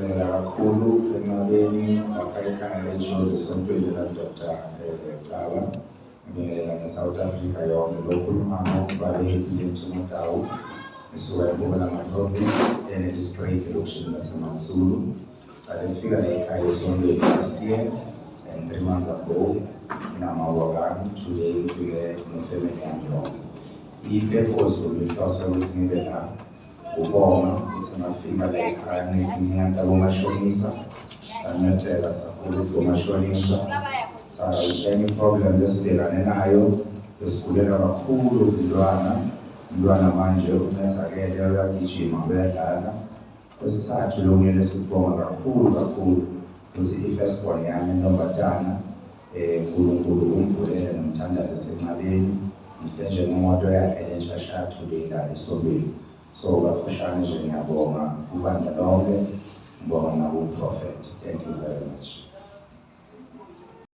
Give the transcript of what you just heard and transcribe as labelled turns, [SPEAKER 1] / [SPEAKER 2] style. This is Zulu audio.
[SPEAKER 1] Ngibingelela kakhulu enqabeni wakhayikhaya eJozi esontweni la-Dr. Caba. Ngibingelela ne-South Africa yonke lokhu umama okubalulekile eNtshonalanga ngisuka eMpumalanga Province ene-district elokishini laseMansulu. Ngifika la ekhaya esontweni last year and 3 months ago nginamawakami today ngifike nefamily yami yonke. I-purpose bengihlose ukuthi ngibe la ukubonga ukuthi ngafika la ekhaya ngiyanto abomashonisa sanetheka sakhulu bomashonisa any problem lesibhekane nayo besigulela kakhulu umntwana manje uncethakele uyagijima uyadlala. Kwesithathu lokumele sikubonga kakhulu ukuthi i-firstborn yami intombazana uNkulunkulu umvulele nomthandazo esencabeni nje ngemoto yakhe enshashaya today la esontweni. So kafushane nje ngiyabonga kubandla lonke ngibonga nabo uProfeti.